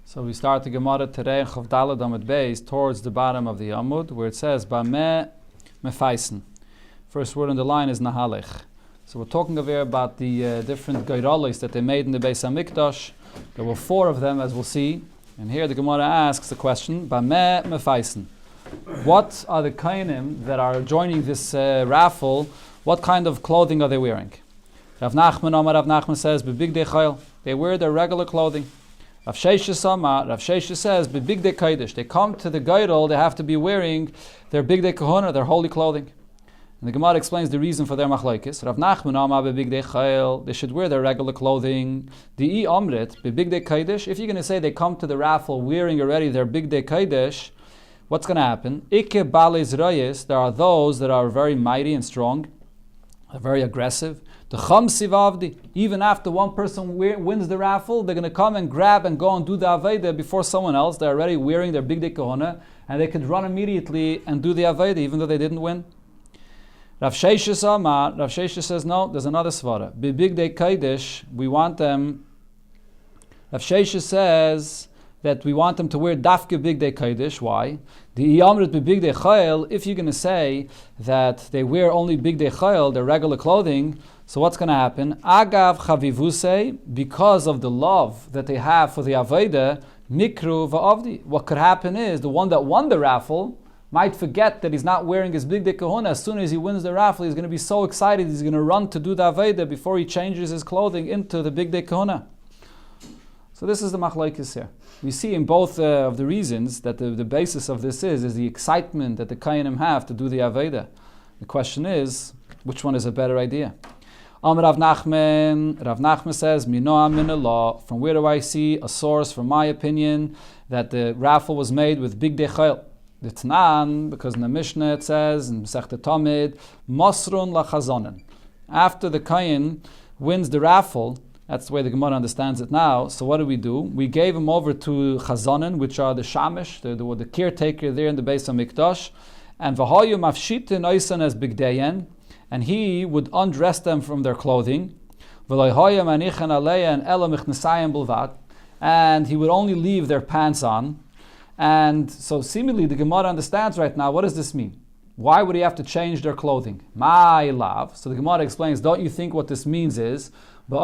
So we start the Gemara today in Chav Daled Amud Beis towards the bottom of the Amud where it says Bameh Mefaisen. First word on the line is Nahalech. So we're talking over here about the different Geirolis that they made in the Beis HaMikdash. There were 4 of them, as we'll see. And here the Gemara asks the question, Bameh Mefaisen. What are the Kainim that are joining this raffle? What kind of clothing are they wearing? Rav Nachman says, B'bigdei chayil. They wear their regular clothing. Rav Shesha says, B'bigdei kaidish. They come to the Geirol, they have to be wearing their bigdei kahuna, their holy clothing. And the Gemara explains the reason for their machlokes. Rav Nachman Amar b'bigdei chayil. They should wear their regular clothing. Di'i omrit b'bigdei kaidish. If you're going to say they come to the raffle wearing already their bigdei kaidish, what's going to happen? Ike bales rayis. There are those that are very mighty and strong, are very aggressive. The Chamsi Vavdi, even after one person wins the raffle, they're going to come and grab and go and do the Aveda before someone else. They're already wearing their bigdei kahuna, and they could run immediately and do the Aveda even though they didn't win. Rav Shesha says, no, there's another svara. B'bigdei kaidish, we want them. Rav Shesha says that we want them to wear dafke bigdei kaidish. Why? The iyamrit b'bigdei chayil, if you're going to say that they wear only bigdei chayil, their regular clothing, so what's going to happen? Agav chavivusei, because of the love that they have for the Aveda, mikru va'avdi. What could happen is the one that won the raffle might forget that he's not wearing his bigdei kahuna. As soon as he wins the raffle, he's going to be so excited, he's going to run to do the Aveda before he changes his clothing into the bigdei kahuna. So this is the machlokes here. We see in both of the reasons that the basis of this is the excitement that the Kainim have to do the Aveda. The question is, which one is a better idea? Rav Nachman says, Minoam min Allah. From where do I see a source, from my opinion, that the raffle was made with bigdei chayil? The Tanan, because in the Mishnah it says, in Masechta Tamid, Mosrun lachazonen. After the Kayin wins the raffle, that's the way the Gemara understands it now. So what do? We gave him over to chazonen, which are the shamish, the caretaker there in the Beis HaMikdash, and v'hayu mafshitin oisan as bigdeyen, and he would undress them from their clothing, and he would only leave their pants on. And so seemingly the Gemara understands right now, what does this mean? Why would he have to change their clothing? My love. So the Gemara explains, don't you think what this means is, they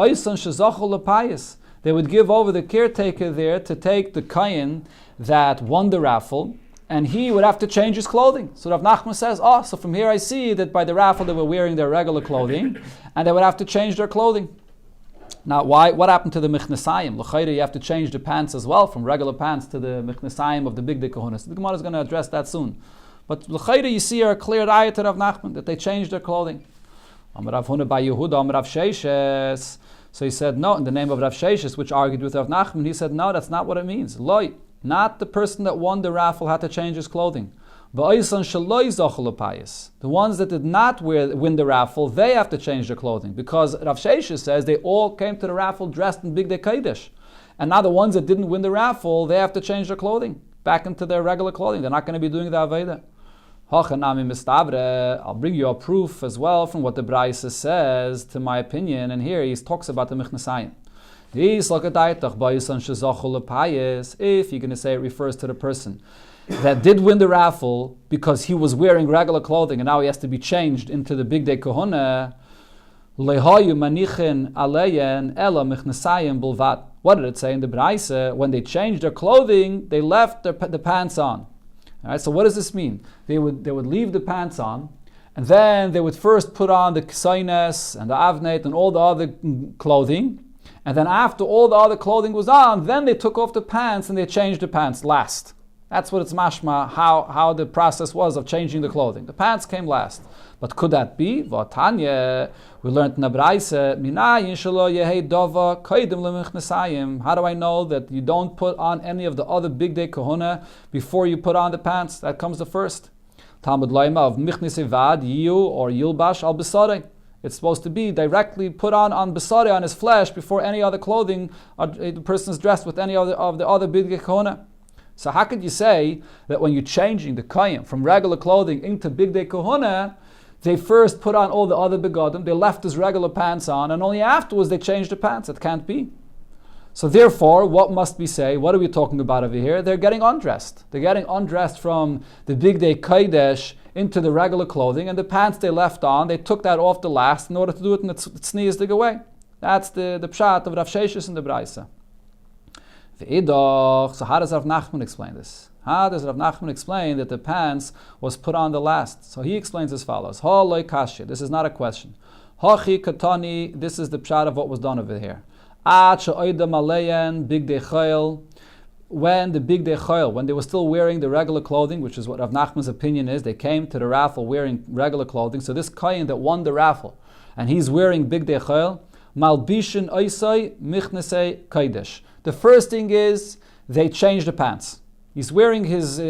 would give over the caretaker there to take the Kayin that won the raffle, and he would have to change his clothing. So Rav Nachman says, so from here I see that by the raffle they were wearing their regular clothing, and they would have to change their clothing. Now, what happened to the Michnasayim? L'chayre, you have to change the pants as well, from regular pants to the Michnasayim of the bigdei kahuna. So the Gemara is going to address that soon. But l'chayre, you see a clear ayat to Rav Nachman, that they changed their clothing. Amar Rav Huna bar Yehuda, Amar Rav Sheshes. So he said, no, in the name of Rav Sheshes, which argued with Rav Nachman, he said, no, that's not what it means. Loi. Not the person that won the raffle had to change his clothing. The ones that did not win the raffle, they have to change their clothing. Because Rav Shesha says they all came to the raffle dressed in bigdei kaidish. And now the ones that didn't win the raffle, they have to change their clothing back into their regular clothing. They're not going to be doing the Aveda. I'll bring you a proof as well from what the Braisa says, to my opinion. And here he talks about the Michnasayim. If you're going to say it refers to the person that did win the raffle because he was wearing regular clothing and now he has to be changed into the bigdei kahuna, what did it say in the Braisa? When they changed their clothing, they left the pants on. All right, so what does this mean? They would leave the pants on, and then they would first put on the kisaynes and the avnet and all the other clothing. And then after all the other clothing was on, then they took off the pants and they changed the pants last. That's what it's mashma, how the process was of changing the clothing. The pants came last. But could that be? V'atanya, we learned in the Braisa, how do I know that you don't put on any of the other bigdei kahuna before you put on the pants? That comes the first. Talmud Laima of Michnisevad, Yiyu, or Yilbash al Besarei. It's supposed to be directly put on Besarei, on his flesh, before any other clothing, the person is dressed with any of the other bigdei kahuna. So how could you say that when you're changing the Kayim from regular clothing into bigdei kahuna, they first put on all the other begodim, they left his regular pants on, and only afterwards they changed the pants? It can't be. So therefore, what must we say? What are we talking about over here? They're getting undressed. They're getting undressed from the big day Kodesh into the regular clothing, and the pants they left on, they took that off the last in order to do it in the tznias way. That's the pshat of Rav Sheshes in the Braisa. So how does Rav Nachman explain this? How does Rav Nachman explain that the pants was put on the last? So he explains as follows. Ha loy kashya. This is not a question. Hachi katani. This is the pshat of what was done over here. Ad she'oidam aleyen big dechayil. When the big dechayil, when they were still wearing the regular clothing, which is what Rav Nachman's opinion is, they came to the raffle wearing regular clothing. So this kohen that won the raffle, and he's wearing big dechayil, malbishin oisai michnesei kodesh. The first thing is they change the pants. He's wearing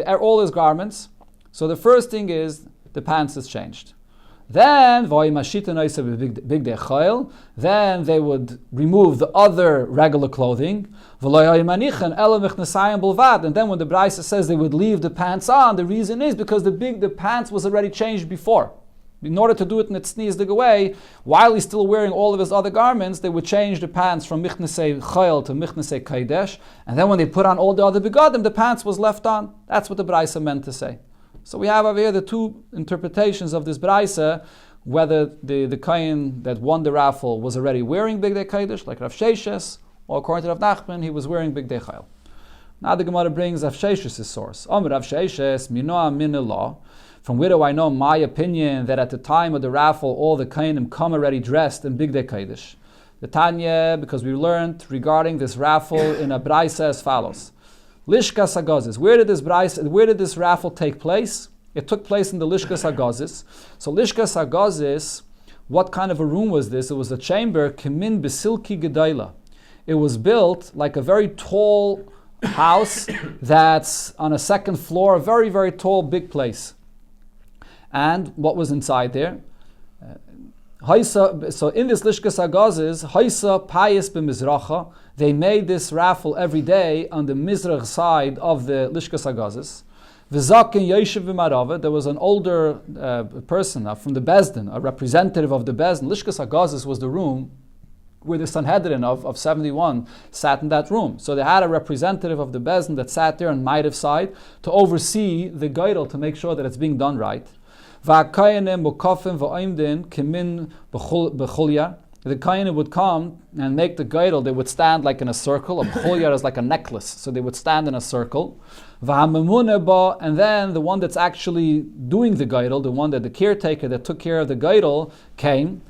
all his garments. So the first thing is the pants is changed. Then then they would remove the other regular clothing. And then when the Braisa says they would leave the pants on, the reason is because the pants was already changed before. In order to do it in its sneezed way, while he's still wearing all of his other garments, they would change the pants from Michnesei Chayil to Michnesei Kaidesh, and then when they put on all the other begadim, the pants was left on. That's what the Braisa meant to say. So we have over here the two interpretations of this Braisa, whether the Kayin that won the raffle was already wearing Bigdei Kaidesh, like Rav Sheshes, or according to Rav Nachman, he was wearing Bigdei Chayil. Now the Gemara brings Rav Sheshes' source. Rav Sheshes, Minoa Minillah. From where do I know my opinion that at the time of the raffle all the Kainim come already dressed in Bigdei Kaidish? The Tanya, because we learned regarding this raffle in a Braisa as follows. Lishkas Hagazis. Where did this raffle take place? It took place in the Lishkas Hagazis. So Lishkas Hagazis, what kind of a room was this? It was a chamber, Kimin Besilki Gedaila. It was built like a very tall house that's on a second floor, a very, very tall, big place. And what was inside there? So in this Lishkas Hagazis, Haisa Payis b'Mizracha, they made this raffle every day on the Mizrach side of the Lishkas Hagazis. V'zakin Yeshiv v'Marava, there was an older person from the Bezdin, a representative of the Bezdin. Lishkas Hagazis was the room where the Sanhedrin of 71 sat in that room. So they had a representative of the Bezdin that sat there on Maidav side to oversee the Geidel to make sure that it's being done right. The Kayanim would come and make the Geidel. They would stand like in a circle. A b'chulya is like a necklace. So they would stand in a circle. And then the one that's actually doing the Geidel, the one that the caretaker that took care of the Geidel came.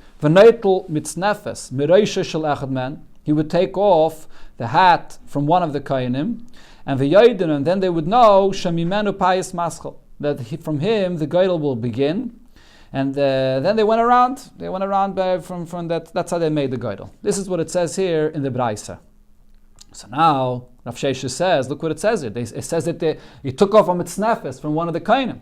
He would take off the hat from one of the Kayanim. And then they would know Shemimenu Payis Maschel, that from him the Geidel will begin, and then they went around. They went around from that. That's how they made the Geidel. This is what it says here in the Braisa. So now Rav Sheshes says, look what it says here. It says that he took off a mitznefes from one of the kainim.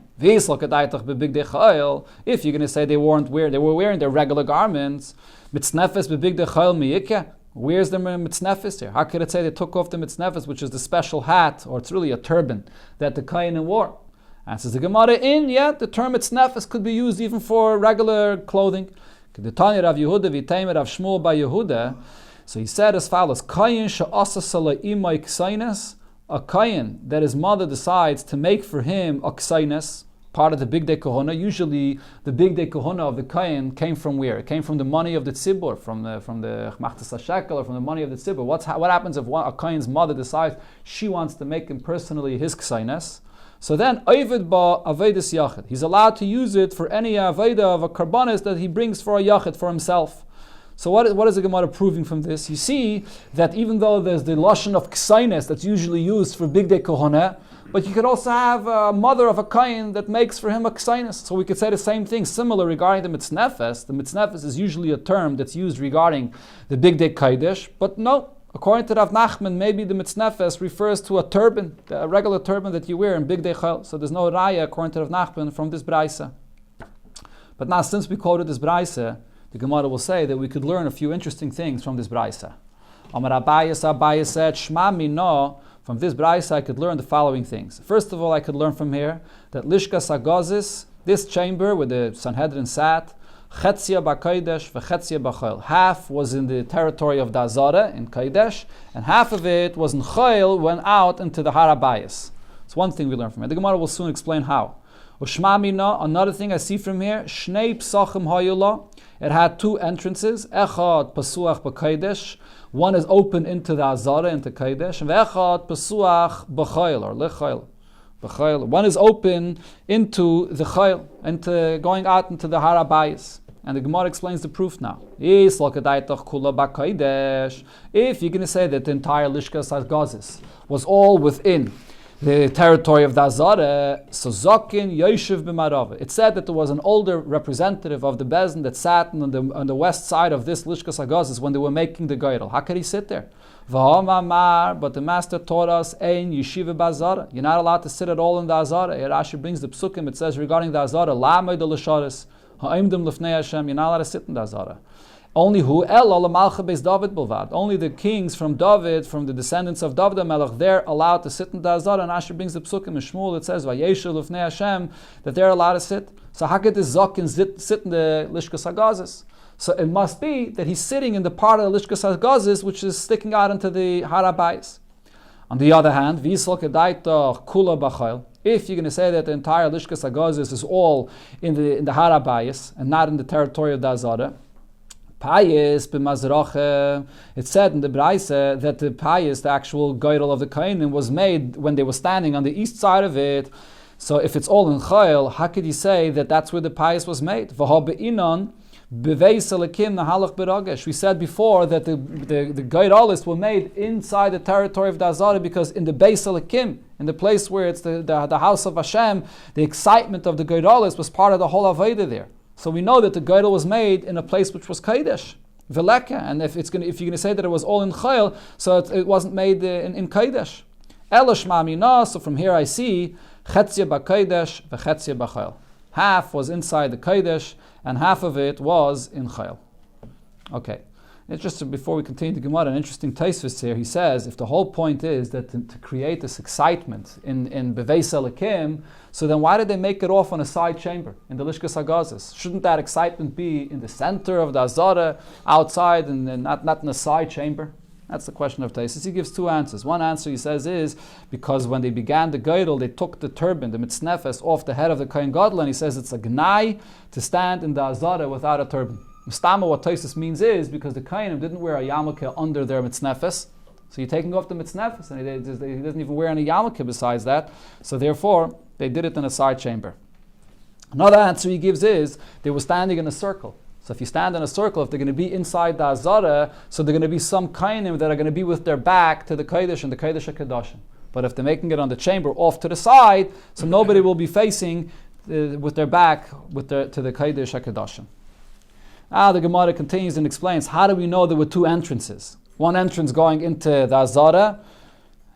If you're going to say they were wearing their regular garments, mitznefes bebig dechayil miyikeh. Where's the mitznefes here? How could it say they took off the mitznefes, which is the special hat, or it's really a turban that the kainim wore? Answers the Gemara the term mitznefes could be used even for regular clothing. The Tanya Rav Yehuda v'Teimer Rav Shmuel by Yehuda. So he said as follows: Kayin she'asa sala'imai ksainas, a kayin that his mother decides to make for him a ksainas, part of the big day kohona. Usually, the big day kohona of the kayin came from where? It came from the money of the tzibur, from the machtas shekel, or from the money of the tzibur. What happens if a kayin's mother decides she wants to make him personally his ksainas? So then, Ovid ba avedis yachid. He's allowed to use it for any aveda of a karbanis that he brings for a yachid, for himself. So what is the Gemara proving from this? You see that even though there's the lashon of ksainis that's usually used for big day kohona, but you could also have a mother of a kain that makes for him a ksainis. So we could say the same thing, similar regarding the mitznefes. The mitznefes is usually a term that's used regarding the big day kaidish, but no. According to Rav Nachman, maybe the mitznefes refers to a turban, a regular turban that you wear in big day chayil. So there's no raya, according to Rav Nachman, from this braisa. But now, since we quoted this braisa, the Gemara will say that we could learn a few interesting things from this braisa. Amar Abayas said, Shma mino. From this braisa, I could learn the following things. First of all, I could learn from here that Lishkas Hagazis, this chamber where the Sanhedrin sat, Chetzia b'Kodesh v'chetzia b'Chayil. Half was in the territory of the Azara in Kodesh, and half of it was in Chayil, went out into the Har HaBayis. It's one thing we learn from it. The Gemara will soon explain how. Ushmamina, another thing I see from here, Shnei Psachim Hayula. It had two entrances. Echad Pasuach b'Kodesh. One is open into the Azara, into Kodesh, and Echad Pasuach b'Chayil, or Lechayil. One is open into the Chayil, into going out into the Har HaBayis. And the Gemara explains the proof now. If you're going to say that the entire Lishkas HaGazis was all within the territory of the Azara, so Zokin Yoshev b'Marava. It said that there was an older representative of the Bezin that sat on the west side of this Lishkas HaGazis when they were making the Geirel. How could he sit there? But the master taught us, Ein Yeshiva b'Azara. You're not allowed to sit at all in the Azara. Rashi brings the psukim. It says regarding the Azara, Lamay de l'sharis, ha'imdim l'fnei Hashem. You're not allowed to sit in the Azara. Only who? David Bilvad. Only the kings from David, from the descendants of David HaMelech, they're allowed to sit in the Azara. And Rashi brings the psukim in Shmuel. It says, Vayeshu l'fnei Hashem, that they're allowed to sit. So how could this Zakin sit in the Lishkas HaGazis? So it must be that he's sitting in the part of the Lishkas HaGazis which is sticking out into the Har HaBayis. On the other hand, V'yisal kedaita kula b'chayil. If you're going to say that the entire Lishkas HaGazis is all in the Har HaBayis and not in the territory of the Azara, Payis b'mazrache. It said in the Braise that the Payis, the actual Geirel of the Kohanim, was made when they were standing on the east side of it. So if it's all in Chayil, how could you say that that's where the Payis was made? V'ha be'inon. We said before that the Geirolis were made inside the territory of the Azara because in the Beis Elikim, in the place where it's the house of Hashem, the excitement of the Geirolis was part of the whole Avodah there. So we know that the Geirol was made in a place which was Kodesh, Veleka, and if you're going to say that it was all in Chayil, so it wasn't made in Kodesh. So from here I see Chetzia b'Kodesh v'Chetzia b'Chayil. Half was inside the Kodesh, and half of it was in Chayil. Okay. Just before we continue the Gemara, an interesting Tosfos here. He says, if the whole point is that to create this excitement in Beveis Elikim, so then why did they make it off on a side chamber in the Lishkas HaGazis? Shouldn't that excitement be in the center of the Azara, outside, and not in a side chamber? That's the question of Tosfos. He gives two answers. One answer, he says, is because when they began the Geirel, they took the turban, the mitznefes, off the head of the Kohen Gadol, and he says it's a gnai to stand in the Azara without a turban. Mustama, what Tosfos means is because the Kohanim didn't wear a yarmulke under their mitznefes, so you're taking off the mitznefes, and he doesn't even wear any yarmulke besides that, so therefore they did it in a side chamber. Another answer he gives is they were standing in a circle. So if you stand in a circle, if they're going to be inside the Azara, so they're going to be some Kohanim that are going to be with their back to the Kodesh and the Kodesh HaKadoshim. But if they're making it on the chamber off to the side, so nobody will be facing with their back to the Kodesh HaKadoshim. Now the Gemara continues and explains, how do we know there were two entrances? One entrance going into the Azara,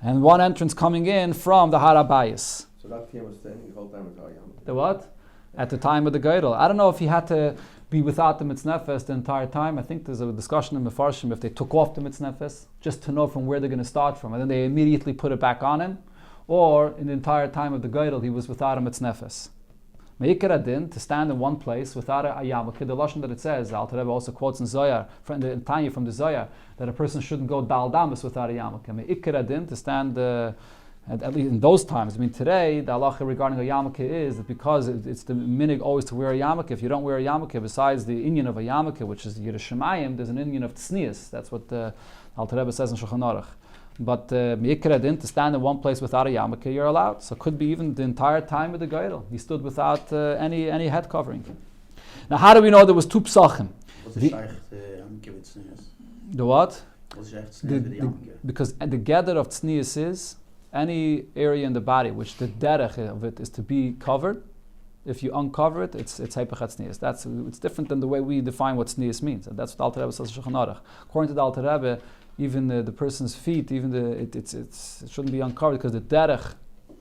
and one entrance coming in from the Har HaBayis. So that king was standing the whole time with Aryam. The what? At the time of the Geirel. I don't know if he had to be without the mitznefes the entire time. I think there's a discussion in Mefarshim if they took off the mitznefes, just to know from where they're going to start from, and then they immediately put it back on him, or in the entire time of the Geirel he was without a mitznefes. Meikar adin, to stand in one place without a yarmulke, the lashon that it says, the Alter Rebbe also quotes in Zohar, in Tanya from the Zohar, that a person shouldn't go dal damas without a yarmulke. Meikar adin, to stand at least in those times. I mean, today, the halacha regarding a yarmulke is that because it's the minig always to wear a yarmulke. If you don't wear a yarmulke, besides the inyan of a yarmulke, which is Yerushalayim, there's an inyan of tznius. That's what the Alter Rebbe says in Shulchan Aruch. But me'ikradin, to stand in one place without a yarmulke, you're allowed. So it could be even the entire time of the Geirel. He stood without any head covering. Now, how do we know there was two psachim? The what? Because the gather of tznius is any area in the body which the derech of it is to be covered. If you uncover it, it's heipachat tznius. It's different than the way we define what tznius means. And that's what Alter Rebbe says in Shulchan Aruch. According to the Alter Rebbe, even the person's feet, even it shouldn't be uncovered because the derech,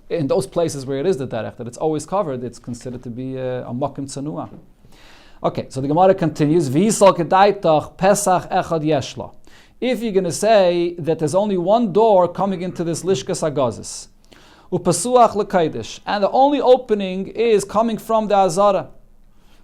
in those places where it is the derech, that it's always covered, it's considered to be a makim tzanua. Okay, so the Gemara continues, V'yisal kedaitach pesach echad yeshla. If you're going to say that there's only one door coming into this Lishkas HaGazis, upasuach l'kaidish, and the only opening is coming from the Azara,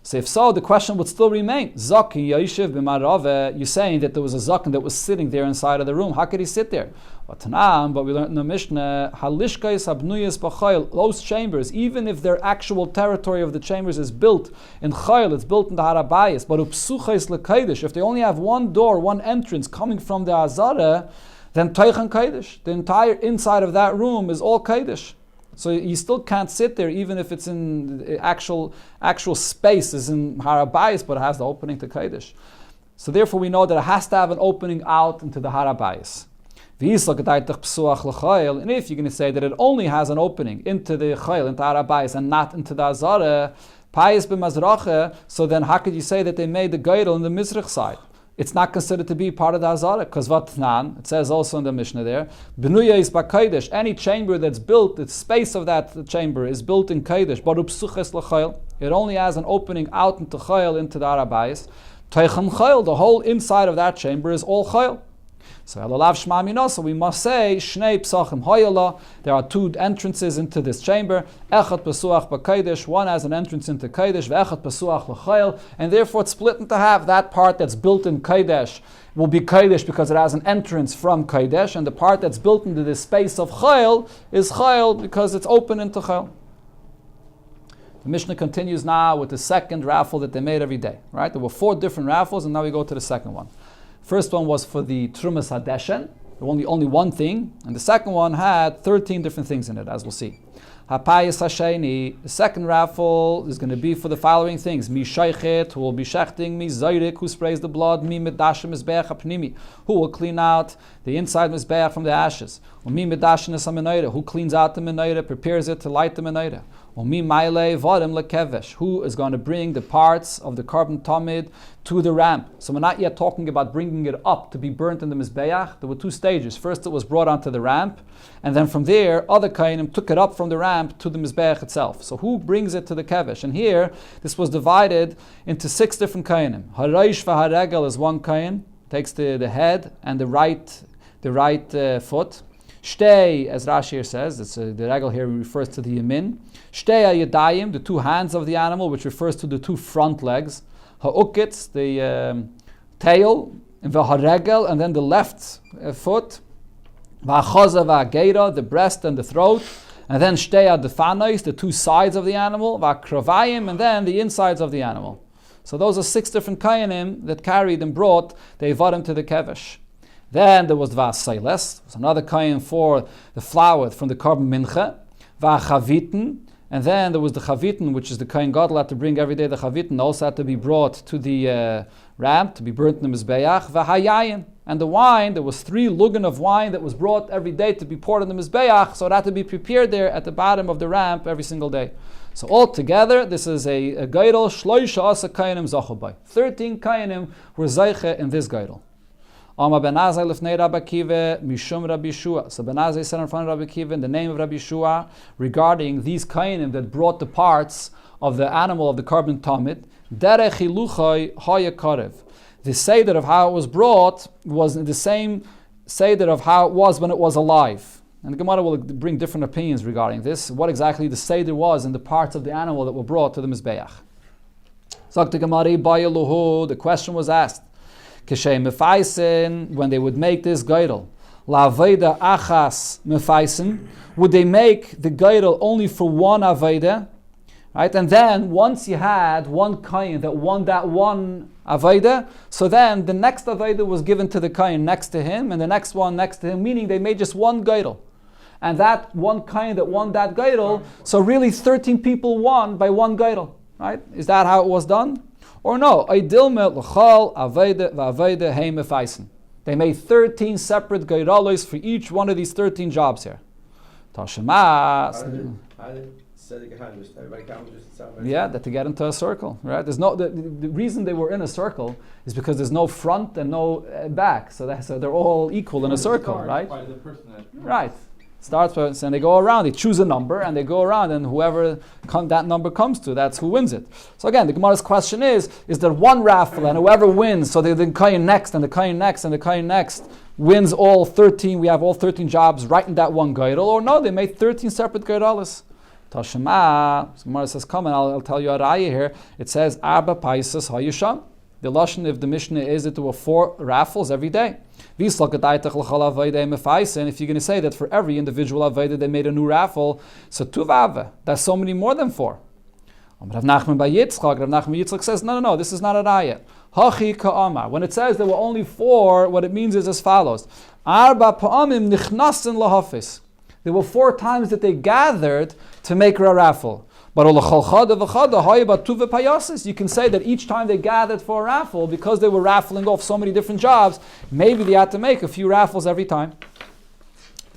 So if so, the question would still remain. Zaki Yoshev b'marave, you're saying that there was a zaken that was sitting there inside of the room. How could he sit there? But we learned in the Mishnah, halishkais habnuyas b'chayil, those chambers, even if their actual territory of the chambers is built in chayil, it's built in the harabayis, but upsuchais lekaidish, if they only have one door, one entrance coming from the azara, then teichan kaidish. The entire inside of that room is all kaidish. So you still can't sit there, even if it's in the actual space is in harabayis, but it has the opening to kaidish. So therefore, we know that it has to have an opening out into the harabayis. And if you're going to say that it only has an opening into the chayil, into harabayis, and not into the azara, payis b'mazracha, so then how could you say that they made the geidel in the mizrach side? It's not considered to be part of the azara, because vatnan, it says also in the Mishnah there, benuya is b'kaidesh, any chamber that's built, the space of that chamber is built in kaidesh, but upsuches l'chayil, it only has an opening out into chayil, into the harabayis, teichan chayil, the whole inside of that chamber is all chayil. So we must say, Shnei Psachim Hoyala, there are two entrances into this chamber. Echat Pesuach B'Kaidesh, one has an entrance into Kaidesh, Ve'echat Pesuach L'Chayil, and therefore it's split into half. That part that's built in Kaidesh will be Kaidesh because it has an entrance from Kaidesh, and the part that's built into the space of Chayil is Chayil because it's open into Chayil. The Mishnah continues now with the second raffle that they made every day. Right? There were 4 different raffles, and now we go to the second one. First one was for the Trumas Hadeshen, only one thing, and the second one had 13 different things in it, as we'll see. Hapayis Hasheni, the second raffle is going to be for the following things: Mi Shaichet, who will be shechting, Mi Zayrik, who sprays the blood, Mi Medashim Mizbeach HaPnimi, who will clean out the inside Mizbeach from the ashes, Mi Medashim HaMenorah, who cleans out the menorah, prepares it to light the menorah, Mi Maile Vadim Lekevesh, who is going to bring the parts of the carbon tamid to the ramp. So we're not yet talking about bringing it up to be burnt in the Mizbeach. There were 2 stages. First it was brought onto the ramp, and then from there, other Kainim took it up from the ramp to the Mizbeach itself. So who brings it to the Kevesh? And here, this was divided into 6 different Kainim. Haraish v'haregel is one Kain, takes the head and the right foot. Shtei, as Rashi here says, the regel here refers to the yamin. Shtei ayadayim, the 2 hands of the animal, which refers to the 2 front legs. Ha'ukitz, the tail, and v'haregel, and then the left foot. V'achaza v'ageira, the breast and the throat. And then shtei adefanois, the 2 sides of the animal. V'akravayim, and then the insides of the animal. So those are 6 different kayanim that carried and brought the evarim to the kevesh. Then there was Vasailes, another kain for the flour from the carbon mincha, Vachavitin, and then there was the chavitin, which is the kain gadol had to bring every day. The chavitin also had to be brought to the ramp to be burnt in the mizbeach. Vahayayin, and the wine, there was 3 lugan of wine that was brought every day to be poured in the mizbeach, so it had to be prepared there at the bottom of the ramp every single day. So altogether, this is a gaidol shloisha asa kainim zachobai. 13 kainim were zayche in this gaidol. So Ben Azai said in front of Rabbi Kiva in the name of Rabbi Shua regarding these kainim that brought the parts of the animal of the carbon tamid. The seder of how it was brought was the same seder of how it was when it was alive. And the Gemara will bring different opinions regarding this, what exactly the seder was in the parts of the animal that were brought to the Mizbeach. The question was asked, when they would make this geidel, la'aveda achas mefaisen, would they make the geidel only for one aveda, right? And then once you had one kain that won that one aveda, so then the next aveda was given to the kain next to him, and the next one next to him, meaning they made just one geidel. And that one kain that won that geidel, so really 13 people won by one geidel, right? Is that how it was done? Or no, they made 13 separate geidalos for each one of these 13 jobs here. Yeah, that to get into a circle, right? There's no the reason they were in a circle is because there's no front and no back, so they're all equal in a circle, right? Right. Starts with, and they go around, they choose a number, and they go around, and whoever that number comes to, that's who wins it. So again, the Gemara's question is there one raffle, and whoever wins, so the kain next, and the kain next, and the kain next, wins all 13, we have all 13 jobs right in that one geidel, or no, they made 13 separate geidalos. Tashema, Gemara says, come and I'll tell you a raya here. It says, Arba Paisas Hayusham. The Lashon of the Mishnah is that there were 4 raffles every day. If you're going to say that for every individual Aveda they made a new raffle, so Tuvave, that's so many more than 4. Rav Nachman Yitzchak says, no, this is not a raya. Hachi ka'amar. When it says there were only 4, what it means is as follows. Arba pa'amim nichnasin lahafis. There were 4 times that they gathered to make a raffle. But you can say that each time they gathered for a raffle, because they were raffling off so many different jobs, maybe they had to make a few raffles every time.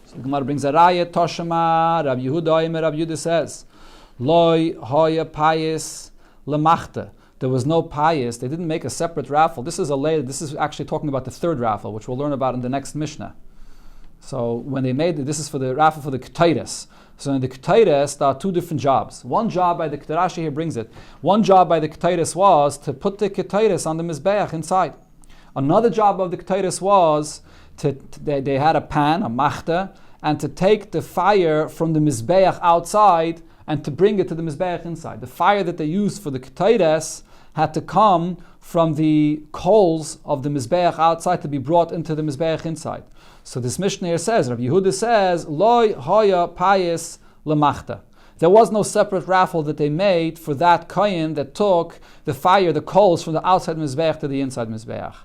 So the Gemara brings a raya, Toshema, Rabbi Yehuda says, Loi hoya payis lemachta. There was no payis. They didn't make a separate raffle. This is actually talking about the 3rd raffle, which we'll learn about in the next Mishnah. So when they made this is for the raffle for the Ketaitis. So in the Ketaitis, there are 2 different jobs. One job by the Ketarashi here brings it. One job by the Ketaitis was to put the Ketaitis on the Mizbeach inside. Another job of the Ketaitis was they had a pan, a machta, and to take the fire from the Mizbeach outside and to bring it to the Mizbeach inside. The fire that they used for the Ketaitis had to come from the coals of the Mizbeach outside to be brought into the Mizbeach inside. So this Mishnah here says, Rabbi Yehuda says, Loi hoya payis lemachta. There was no separate raffle that they made for that kohen that took the fire, the coals from the outside Mizbeach to the inside Mizbeach.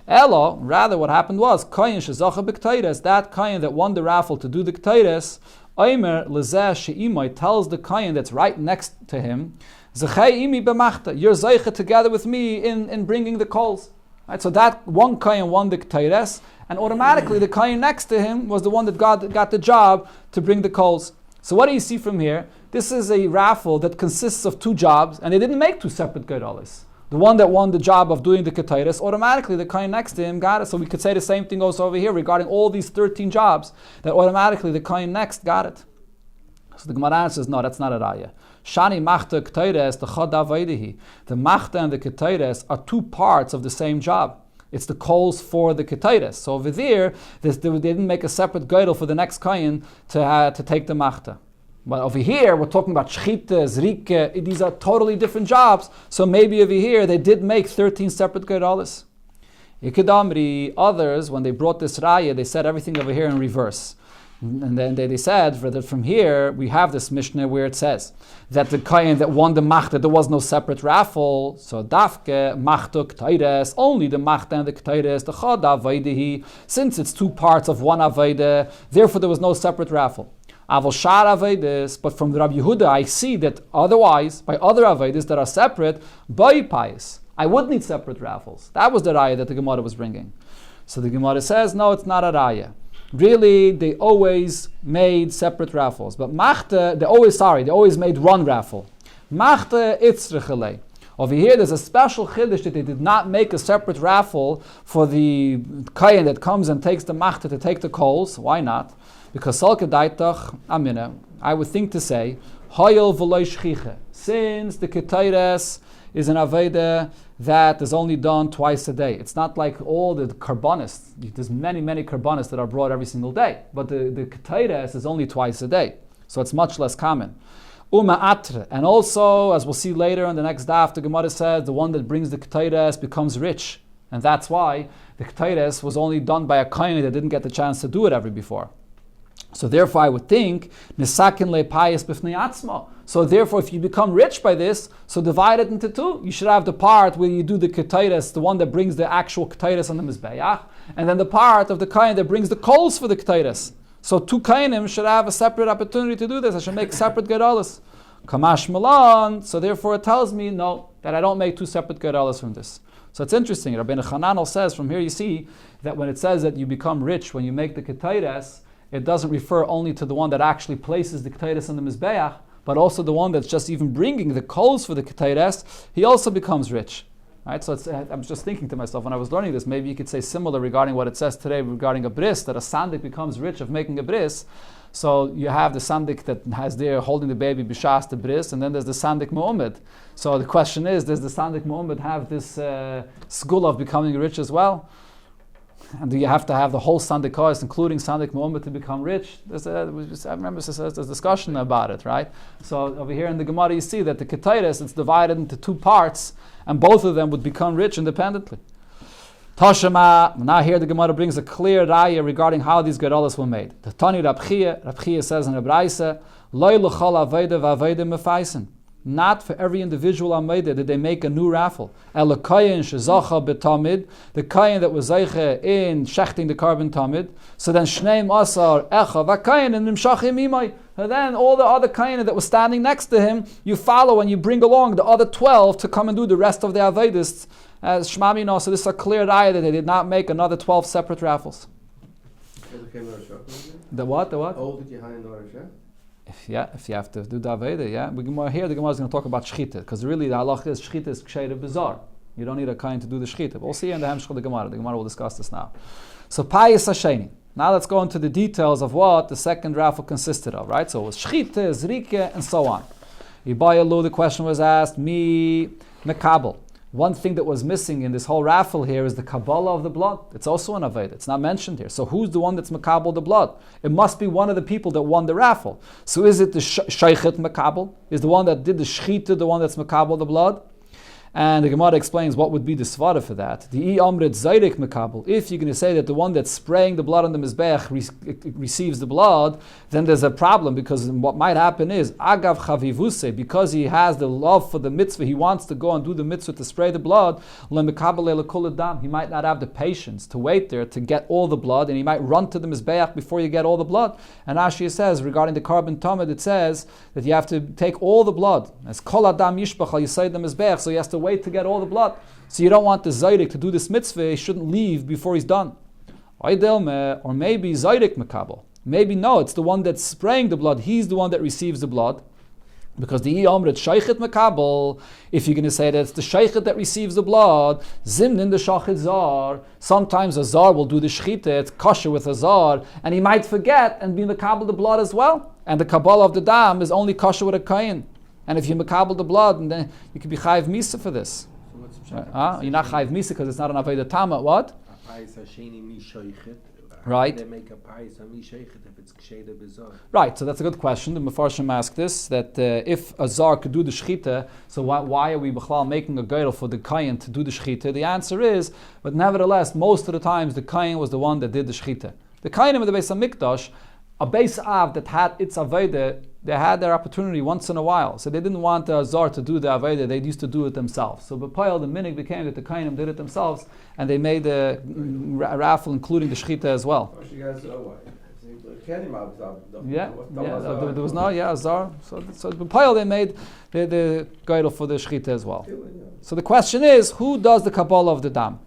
Elo, rather what happened was, kohen shezacha b'kteides, that kohen that won the raffle to do the kteides, Omer lezeh she'imoi tells the kohen that's right next to him, Zechei imi b'machta, you're zeicha together with me in bringing the coals. Right, so that one kohen won the kteides, and automatically the kohen next to him was the one that got the job to bring the coals. So what do you see from here? This is a raffle that consists of 2 jobs, and they didn't make 2 separate gedolos. The one that won the job of doing the ketaitis, automatically the kohen next to him got it. So we could say the same thing also over here regarding all these 13 jobs, that automatically the kohen next got it. So the Gemara says, no, that's not a raya. Shani machta ketaitis, the chad aveidihi. The machta and the ketaitis are 2 parts of the same job. It's the coals for the ketaitis. So over there, they didn't make a separate geidel for the next kohen to take the machta. But over here, we're talking about shchita, zrike. These are totally different jobs. So maybe over here, they did make 13 separate geidalis. Ikadamri, others, when they brought this raya, they said everything over here in reverse. And then they said that from here, we have this Mishnah where it says that the kohen that won the machta, there was no separate raffle. So dafke, machta, kteides, only the machta and the kteides, the chad aveidehi, since it's 2 parts of one aveide, therefore there was no separate raffle. Aval shar aveides, but from the Rabbi Yehuda, I see that otherwise, by other aveides that are separate, by pais, I would need separate raffles. That was the raya that the Gemara was bringing. So the Gemara says, no, it's not a raya. Really, they always made separate raffles. But machta, they always made 1 raffle. Machta itzrechelei. Over here, there's a special chiddush that they did not make a separate raffle for the kohen that comes and takes the machta to take the coals. Why not? Because salke daitach amina, I would think to say, hoyel v'loy shchiche. Since the ketaides is an aveda that is only done twice a day. It's not like all the karbanis. There's many karbanis that are brought every single day. But the ketaides is only twice a day. So it's much less common. Uma atre. And also, as we'll see later in the next daf, the Gemara says the one that brings the ketaides becomes rich. And that's why the ketaides was only done by a kohen that didn't get the chance to do it ever before. So therefore, I would think nisakin le'payis b'fnei atzma. So therefore, if you become rich by this, so divide it into 2. You should have the part where you do the ketaitis, the one that brings the actual ketaitis on the mizbeach, and then the part of the kohen that brings the coals for the ketaitis. So 2 kohenim should have a separate opportunity to do this. I should make separate gedolos. Kamash malan. So therefore, it tells me no, that I don't make 2 separate gedolos from this. So it's interesting. Rabbeinu Chananel says from here you see that when it says that you become rich when you make the ketaitis, it doesn't refer only to the one that actually places the ketaitis on the mizbeach, but also the one that's just even bringing the coals for the ketaitis. He also becomes rich. Right? So I'm just thinking to myself when I was learning this, maybe you could say similar regarding what it says today regarding a bris, that a sandik becomes rich of making a bris. So you have the sandik that has there holding the baby b'shas the bris, and then there's the sandik mu'umid. So the question is, does the sandik mu'umid have this school of becoming rich as well? And do you have to have the whole Sandikos, including Sandik Mu'ummah, to become rich? I remember there's discussion about it, right? So over here in the Gemara you see that the Ketaitis, it's divided into two parts, and both of them would become rich independently. Tashema, now here the Gemara brings a clear raya regarding how these Gedolos were made. The Tani Rab Chia says in the Braisa, Loi l'chol aveda v'aveda mefaisen. Not for every individual Ameda did they make a new raffle. El kayin shezacha betamid, the kayin that was zeiche in shechting the carbon tamid. So then shneim asar echa v'kayin and nimshachim imay. And then all the other kayin that was standing next to him, you follow and you bring along the other 12 to come and do the rest of the avedists. As Shmami knows, so this is a clear ayah that they did not make another 12 separate raffles. The what? All that you hide in order, If you have to do the Aveda, yeah. Here the Gemara is going to talk about Shchita, because really the halach is Shchita is Ksheira Bizarre. You don't need a kain to do the Shchita. We'll see in the Hemshech of the Gemara. The Gemara will discuss this now. So Payis Hasheni. Now let's go into the details of what the second raffle consisted of, right? So it was Shchita, Zrike, and so on. Yibayalu, the question was asked, Mi Mekabel. One thing that was missing in this whole raffle here is the Kabbalah of the blood. It's also an Aveda. It's not mentioned here. So who's the one that's Makabel the blood? It must be one of the people that won the raffle. So is it the Shaykhet Makabel? Is the one that did the Shchita the one that's Makabel the blood? And the Gemara explains what would be the svara for that. The Amrit Zayrik Makabel. If you're going to say that the one that's spraying the blood on the Mizbech receives the blood, then there's a problem, because what might happen is, Agav Chavivuse, because he has the love for the mitzvah, he wants to go and do the mitzvah to spray the blood, he might not have the patience to wait there to get all the blood, and he might run to the Mizbech before you get all the blood. And Rashi says, regarding the carbon tamid, it says that you have to take all the blood. As Kol Adam Yishbach al Yisayid the Mizbech, so he has to wait to get all the blood. So you don't want the Zaydik to do this mitzvah, he shouldn't leave before he's done. Or maybe Zaydik Makabel. Maybe no, it's the one that's spraying the blood, he's the one that receives the blood. Because the Yomrit Shaykhet Makabel, if you're going to say that it's the Shaykhet that receives the blood, Zimnin the Shachit Zar, sometimes a Zar will do the Shchita, it's kosher with a Zar, and he might forget and be Makabel the blood as well. And the Kabbalah of the Dam is only kosher with a Kayin. And if you Makabel the blood, and then you could be Chayiv Misa for this. So what's the You're not Chayiv Misa because it's not an Aveda Tama. What? Right. They make a pais on Mishaykhet if it's Ksheida Bizarre. Right, so that's a good question. The Mefarshim asked this, that if a Zar could do the Shchita, so why are we B'chlal making a Geidel for the Kayin to do the Shchita? The answer is, but nevertheless, most of the times the Kayin was the one that did the Shchita. The Kayinim of the Beis HaMikdash, a Beis Av that had its Aveda, they had their opportunity once in a while. So they didn't want the Azar to do the Aveda, they used to do it themselves. So B'Payel, the minig became that the Kainim did it themselves, and they made a raffle including the Shechita as well. Yeah, there was no, Azar. So B'Payel they made the Geidel for the Shechita as well. So the question is, who does the Kabbalah of the Dam?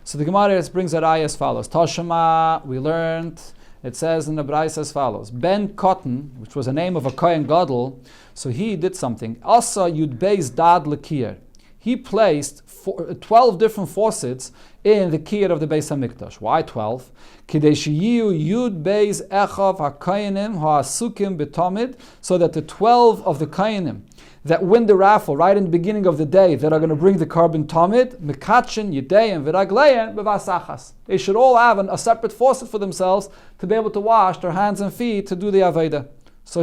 So the Gemara brings a raya as follows. Tashema, we learned, it says in the Brais as follows: Ben Cotton, which was a name of a Kohen Gadol, so he did something. Asa Yud Beis Dad Lekir. He placed 12 different faucets in the kiyar of the Beis HaMikdash. Why 12? Kidei sheyiu Yud Beis Echav HaKayanim HaAsukim B'Tamid, so that the 12 of the Kayanim that win the raffle right in the beginning of the day, that are going to bring the carbon tamid, mekatchen, yideyim, v'ragleim, b'vasachas. They should all have a separate faucet for themselves to be able to wash their hands and feet to do the Aveda. So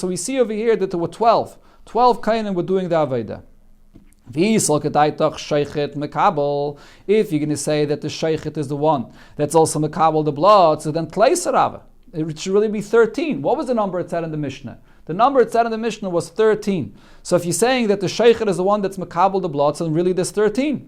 we see over here that there were 12. 12 kainim were doing the Aveda. If you're going to say that the sheikhet is the one that's also mekabel the blood, so then tleisarava. It should really be 13. What was the number it said in the Mishnah? The number it said in the Mishnah was 13. So if you're saying that the sheikhet is the one that's makabel the blood, so then really there's 13.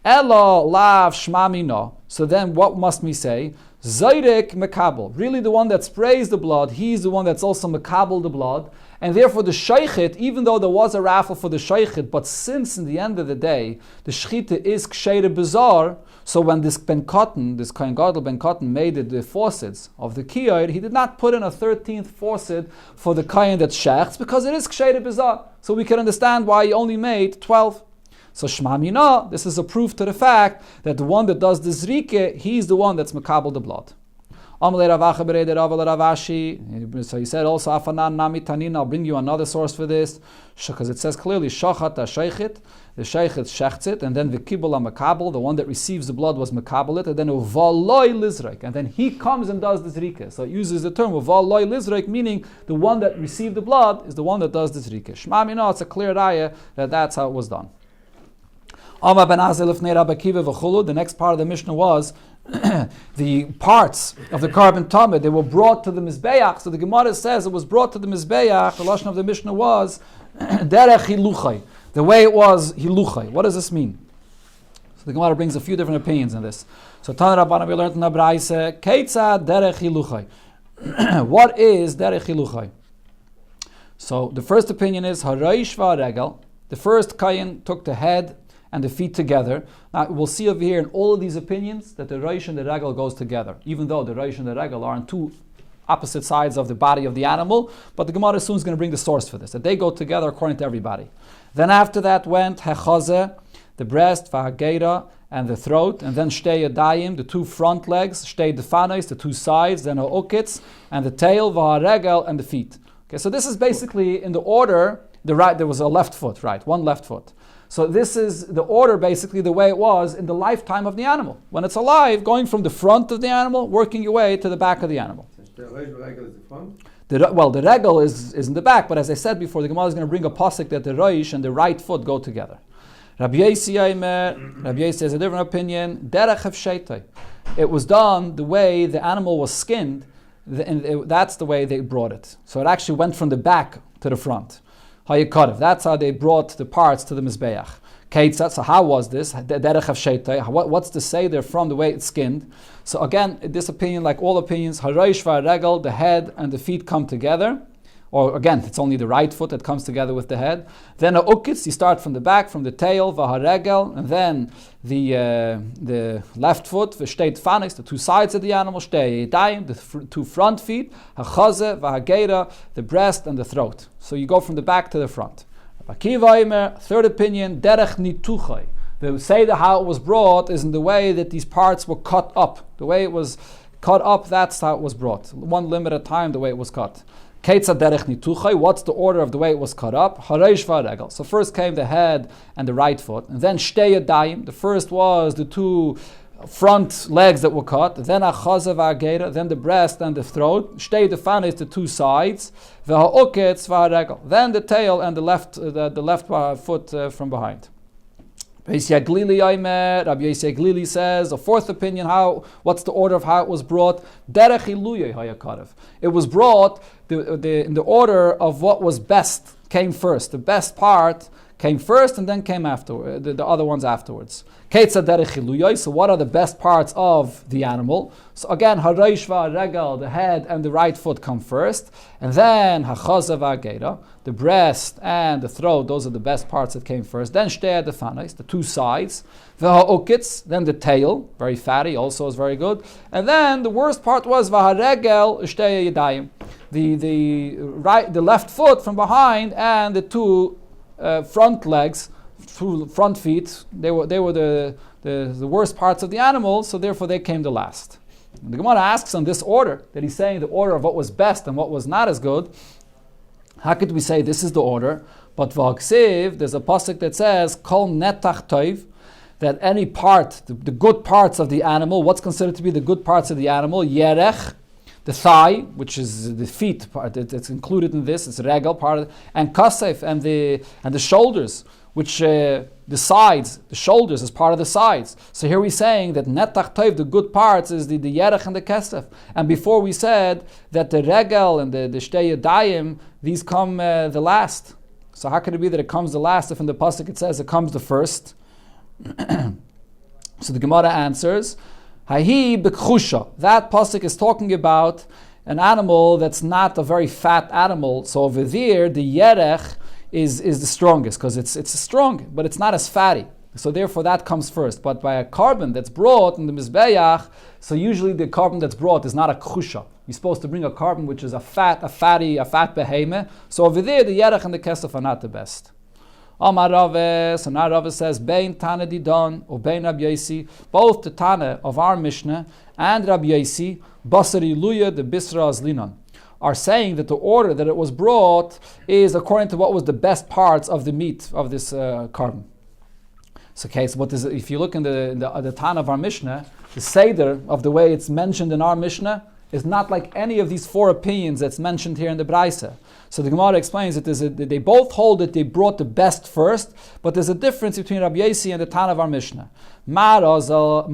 Elo lav shmami no. So then what must we say? Zayrek makabel. Really the one that sprays the blood, he's the one that's also makabel the blood. And therefore the sheikhet, even though there was a raffle for the sheikhet, but since in the end of the day, the shchita is ksheira bizarre, so when this Ben Cotton, this Kohen Gadol Ben Cotton made the faucets of the kiyar, he did not put in a 13th faucet for the Kohen that shechts, because it is ksheira bizarre. So we can understand why he only made 12. So Shema Mina, this is a proof to the fact that the one that does the zrike, he's the one that's makabel the blood. Amalei Ravacha Berei Rava Ravashi. So he said also, Afanan Nami Tanin, I'll bring you another source for this, because it says clearly, Shachat HaSheichit, the Sheichet shechts it, and then V'kibul HaMakabel, the one that receives the blood was Makabel it, and then Uvaloi Lizraik, and then he comes and does the Zrika. So it uses the term Uvaloi Lizraik, meaning the one that received the blood is the one that does the Zrika. Shema Mino, it's a clear raya that that's how it was done. The next part of the Mishnah was the parts of the carbon tamid. They were brought to the Mizbeach. So the Gemara says it was brought to the Mizbeach. The lashon of the Mishnah was derech hiluchai. The way it was hiluchai. What does this mean? So the Gemara brings a few different opinions on this. So Tana Rabbana, we learned in the Braise, Keitza derech hiluchai. What is derech hiluchai? So the first opinion is haraish va'regel. The first kayin took the head and the feet together. Now we'll see over here in all of these opinions that the reish and the regel goes together, even though the reish and the regel are on two opposite sides of the body of the animal, but the Gemara soon is going to bring the source for this, that they go together according to everybody. Then after that went hechazeh, the breast, v'hageira, and the throat, and then shtei yadayim, the two front legs, shtei defanos, the two sides, then ha'ukitz, and the tail, v'haregel, and the feet. Okay, so this is basically in the order, there was a left foot, right, one left foot. So this is the order, basically, the way it was in the lifetime of the animal. When it's alive, going from the front of the animal, working your way to the back of the animal. The regel is the front? The regel is in the back, but as I said before, the Gemara is going to bring a pasuk that the reish and the right foot go together. Rabbi Yossi has a different opinion. Derech hafshetei. It was done the way the animal was skinned, and that's the way they brought it. So it actually went from the back to the front. That's how they brought the parts to the Mizbeach. So how was this? What's the seder from the way it's skinned? So again, this opinion, like all opinions, haraish v'regel, the head and the feet come together. Or again, it's only the right foot that comes together with the head. Then a ukitz, you start from the back, from the tail, v'haregel, and then the left foot, v'shtei tfanis, the two sides of the animal, shtei yadayim, the two front feet, hachazeh, v'hageira, the breast and the throat. So you go from the back to the front. Third opinion, derech nituchai. The seder how it was brought is in the way that these parts were cut up. The way it was cut up, that's how it was brought. One limb at a time, the way it was cut. What's the order of the way it was cut up? So first came the head and the right foot, and then shtei yadayim. The first was the two front legs that were cut, then achazeh v'hageira, then the breast and the throat. Shtei defanos, the two sides, v'ha'uketz v'haregel, then the tail and the left foot from behind. Rabbi Yossi Glili says, a fourth opinion, what's the order of how it was brought? Derech hiluyei hayakarev. It was brought in the order of what was best came first. The best part came first and then came after the other ones afterwards. So what are the best parts of the animal? So again, haraish v'regel, the head and the right foot come first, and then hachazeh v'hageira, the breast and the throat, those are the best parts that came first. Then shtei defanos, the two sides, v'ha'ukitz, then the tail, very fatty, also is very good, and then the worst part was v'haregel shtei yadayim, the left foot from behind and the two front legs, front feet, they were the worst parts of the animal, so therefore they came the last. And the Gemara asks on this order, that he's saying the order of what was best and what was not as good. How could we say this is the order? But v'haksiv, there's a pasuk that says, kol netach toiv, that any part, the good parts of the animal, what's considered to be the good parts of the animal, yerech, the thigh, which is the feet part, it's included in this, it's regel part of it, and kasef, and the shoulders, which the sides, the shoulders is part of the sides. So here we're saying that netach toiv, the good parts, is the yerech and the kesef. And before we said that the regel and the shtei yadayim, these come the last. So how could it be that it comes the last if in the pasuk it says it comes the first? So the Gemara answers, Hahi b'chusha. That pasuk is talking about an animal that's not a very fat animal. So over there, the yerech is the strongest because it's strong, but it's not as fatty. So therefore that comes first. But by a carbon that's brought in the Mizbeach, so usually the carbon that's brought is not a chusha. You're supposed to bring a carbon which is a fat behemah. So over there, the yerech and the kesef are not the best. Amar Rave, so now Rave says, Bein Tana Didon, or Bein Rabbi Yossi, both the Tana of our Mishnah and Rabbi Yosi, Basari Luya the Bisra Azlinan, are saying that the order that it was brought is according to what was the best parts of the meat of this carbon. So, okay, so if you look in the Tan of our Mishnah, the Seder of the way it's mentioned in our Mishnah is not like any of these four opinions that's mentioned here in the Braisa. So the Gemara explains that they both hold that they brought the best first, but there's a difference between Rabbi Yosi and the Tan of our Mishnah. Mar Azal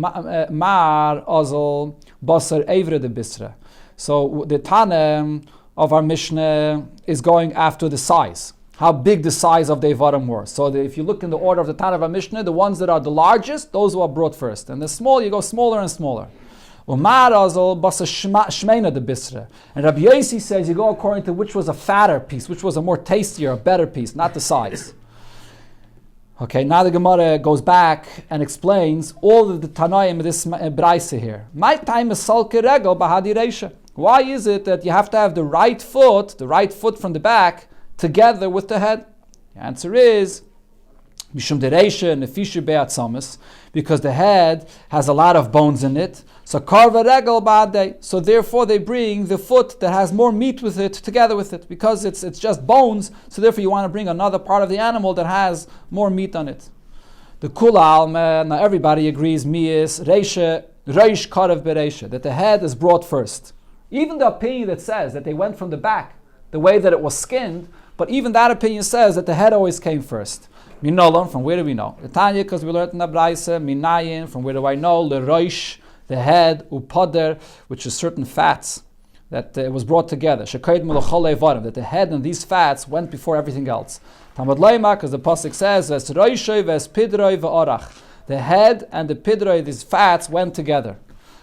Basar Evre de Bisra. So the Tanem of our Mishnah is going after the size, how big the size of the Evarim were. So if you look in the order of the Tanem of our Mishnah, the ones that are the largest, those who are brought first. And the small, you go smaller and smaller. And Rabbi Yosi says you go according to which was a fatter piece, which was a more tastier, a better piece, not the size. Okay, now the Gemara goes back and explains all of the Tanaim of this Braisa here. My time is salke regel bahadi reisha. Why is it that you have to have the right foot from the back, together with the head? The answer is Mishum dereisha nefisha be'atzamis, because the head has a lot of bones in it. So karva regel ba'adei. So therefore they bring the foot that has more meat with it together with it, because it's just bones. So therefore you want to bring another part of the animal that has more meat on it. The kulal, now everybody agrees, miyis reisha reish karav bereisha, that the head is brought first. Even the opinion that says that they went from the back, the way that it was skinned, but even that opinion says that the head always came first. Minolam, from where do we know? The Tanya, because we learned in the Braisa. Minayin, from where do I know? Leroish, the head, upader, which is certain fats that was brought together. Shekaid melachol evarim, that the head and these fats went before everything else. Tamad leima, because the pasuk says, ves roishay ves pidroi ve'orach, the head and the pidroi, these fats went together.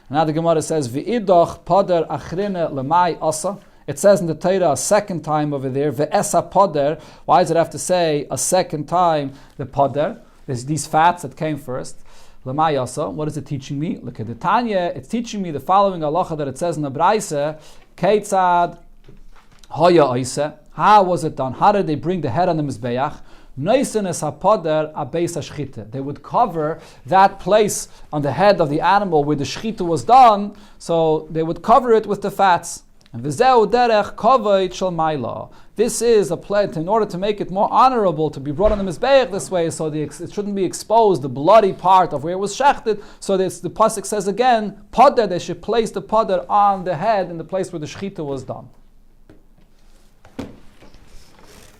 Now the Gemara says, v'idoch pader achrine lemai asa. It says in the Torah a second time over there, ve'esa pader. Why does it have to say a second time the pader? There's these fats that came first. Lemai asa. What is it teaching me? Look at the Tanya. It's teaching me the following halacha that it says in the Braisa. Keitzad hoya oise. How was it done? How did they bring the head on the mizbeach? They would cover that place on the head of the animal where the shchita was done, so they would cover it with the fats. And this is a pledge in order to make it more honorable to be brought on the mizbeach this way, so it shouldn't be exposed, the bloody part of where it was shechted. So the pasuk says again, pader, they should place the pader on the head in the place where the shchita was done.